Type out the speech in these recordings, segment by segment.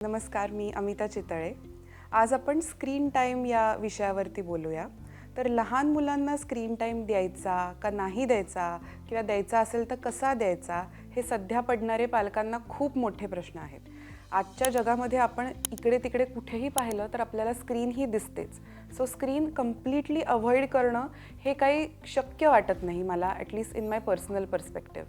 नमस्कार, मी अमिता चितळे. आज आपण स्क्रीन टाईम या विषयावरती बोलूया. तर लहान मुलांना स्क्रीन टाईम द्यायचा का नाही द्यायचा किंवा द्यायचा असेल तर कसा द्यायचा, हे सध्या पडणारे पालकांना खूप मोठे प्रश्न आहेत. आजच्या जगामध्ये आपण इकडे तिकडे कुठेही पाहिलं तर आपल्याला स्क्रीन ही दिसतेच. सो स्क्रीन कम्प्लिटली अव्हॉइड करणं हे काही शक्य वाटत नाही मला, at least in my personal perspective.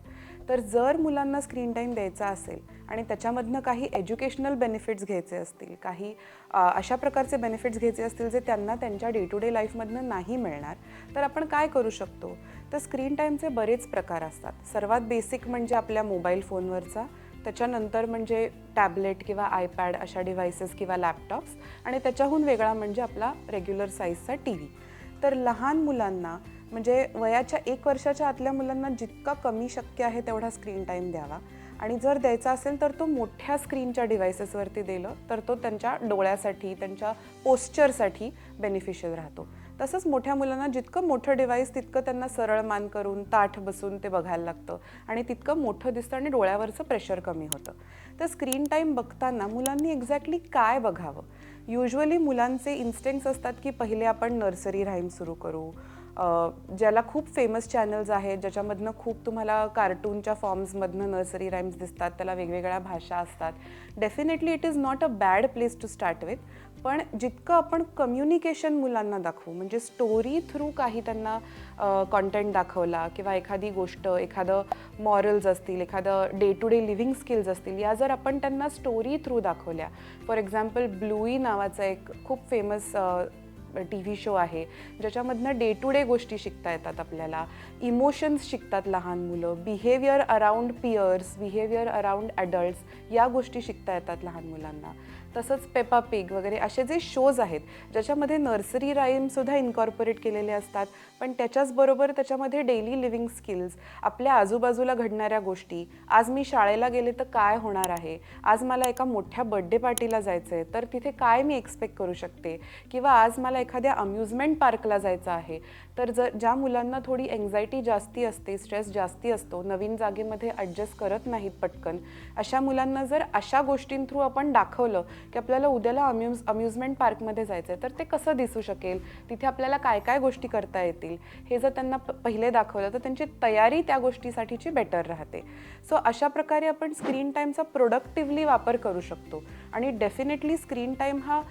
तर जर मुलांना स्क्रीन टाईम द्यायचा असेल आणि त्याच्यामधनं काही एज्युकेशनल बेनिफिट्स घ्यायचे असतील, काही अशा प्रकारचे बेनिफिट्स घ्यायचे असतील जे त्यांना त्यांच्या डे टू डे लाईफमधनं नाही मिळणार, तर आपण काय करू शकतो? तर स्क्रीन टाईमचे बरेच प्रकार असतात. सर्वात बेसिक म्हणजे आपल्या मोबाईल फोनवरचा, त्याच्यानंतर म्हणजे टॅबलेट किंवा आयपॅड अशा डिव्हाइसेस किंवा लॅपटॉप्स, आणि त्याच्याहून वेगळा म्हणजे आपला रेग्युलर साईजचा टी व्ही. तर लहान मुलांना म्हणजे वयाच्या 1 वर्षाच्या आतल्या मुलांना जितका कमी शक्य आहे तेवढा स्क्रीन टाईम द्यावा, आणि जर द्यायचा असेल तर तो मोठ्या स्क्रीनच्या डिव्हाइसेसवरती दिलं तर तो त्यांच्या डोळ्यासाठी, त्यांच्या पोश्चरसाठी बेनिफिशियल राहतो. तसंच मोठ्या मुलांना जितकं मोठं डिव्हाइस तितकं त्यांना सरळ मान करून ताठ बसून ते बघायला लागतं आणि तितकं मोठं दिसतं आणि डोळ्यावरचं प्रेशर कमी होतं. तर स्क्रीन टाईम बघताना मुलांनी एक्झॅक्टली काय बघावं? युजली मुलांचे इन्स्टिंक्ट्स असतात की पहिले आपण नर्सरी राईम सुरू करू, ज्याला खूप फेमस चॅनल्स आहेत ज्याच्यामधनं खूप तुम्हाला कार्टूनच्या फॉर्म्समधनं नर्सरी राईम्स दिसतात, त्याला वेगवेगळ्या भाषा असतात. Definitely it is not a bad place to start with, पण जितकं आपण कम्युनिकेशन मुलांना दाखवू, म्हणजे स्टोरी थ्रू काही त्यांना कॉन्टेंट दाखवला किंवा एखादी गोष्ट, एखादं मॉरल्स असतील, एखादं day to day living skills असतील, या जर आपण त्यांना स्टोरी थ्रू दाखवल्या. फॉर एक्झाम्पल ब्लूई नावाचा एक खूप फेमस टी व्ही शो आहे ज्याच्यामधनं डे टू डे गोष्टी शिकता येतात आपल्याला, इमोशन्स शिकतात लहान मुलं, behaviour around peers, behaviour around adults, या गोष्टी शिकता येतात लहान मुलांना. तसंच पेपा पिग वगैरे असे जे शोज आहेत ज्याच्यामध्ये नर्सरी राईमसुद्धा इन्कॉर्पोरेट केलेले असतात, पण त्याच्याचबरोबर त्याच्यामध्ये डेली लिव्हिंग स्किल्स, आपल्या आजूबाजूला घडणाऱ्या गोष्टी, आज मी शाळेला गेले तर काय होणार आहे, आज मला एका मोठ्या बर्थडे पार्टीला जायचं आहे तर तिथे काय मी एक्सपेक्ट करू शकते, किंवा आज मला एखाद्या अम्युजमेंट पार्कला जायचं आहे. तर ज्या मुलांना थोडी एन्झायटी जास्ती असते, स्ट्रेस जास्ती असतो, नवीन जागेमध्ये ॲडजस्ट करत नाहीत पटकन, अशा मुलांना जर अशा गोष्टींथ्रू आपण दाखवलं की आपल्याला उद्याला अम्युजमेंट पार्कमध्ये जायचं आहे तर ते कसं दिसू शकेल, तिथे आपल्याला काय काय गोष्टी करता येतील, हे जर त्यांना पहिले दाखवलं तर त्यांची तयारी त्या गोष्टीसाठीची बेटर राहते. सो अशा प्रकारे आपण स्क्रीन टाईमचा प्रोडक्टिव्हली वापर करू शकतो. आणि डेफिनेटली स्क्रीन टाईम हा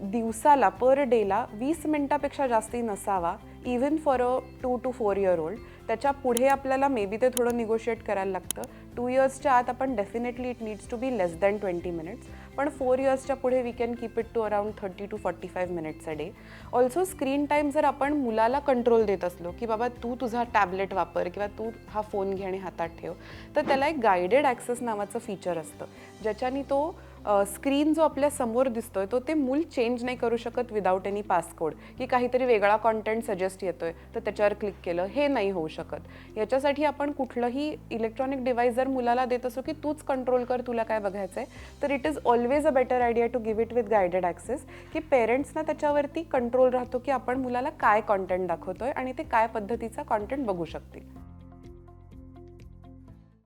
दिवसाला पर डेला 20 मिनटापेक्षा जास्ती नसावा, even for a 2 to 4 year old. त्याच्या पुढे आपल्याला मे बी ते थोडं निगोशिएट करायला लागतं. 2 yearsच्या आत आपण definitely it needs to be less than 20 minutes, पण 4 yearsच्या पुढे we can keep it to around 30 to 45 minutes a day. Also screen time जर आपण मुलाला कंट्रोल देत असलो की बाबा तू तुझा टॅबलेट वापर किंवा तू हा फोन घे आणि हातात ठेव, तर त्याला एक गायडेड ॲक्सेस नावाचं फीचर असतं ज्याच्याने तो स्क्रीन जो आपल्या समोर दिसतोय तो ते मूल चेंज नाही करू शकत विदाऊट एनी पासकोड, की काहीतरी वेगळा कॉन्टेंट सजेस्ट येतोय तर त्याच्यावर क्लिक केलं, हे नाही होऊ शकत. याच्यासाठी आपण कुठलंही इलेक्ट्रॉनिक डिव्हाइस जर मुलाला देत असो की तूच कंट्रोल कर तुला काय बघायचं आहे, तर it is always a better idea to give it with guided access, की पेरेंट्सना त्याच्यावरती कंट्रोल राहतो की आपण मुलाला काय कॉन्टेंट दाखवतोय आणि ते काय पद्धतीचा कॉन्टेंट बघू शकतील.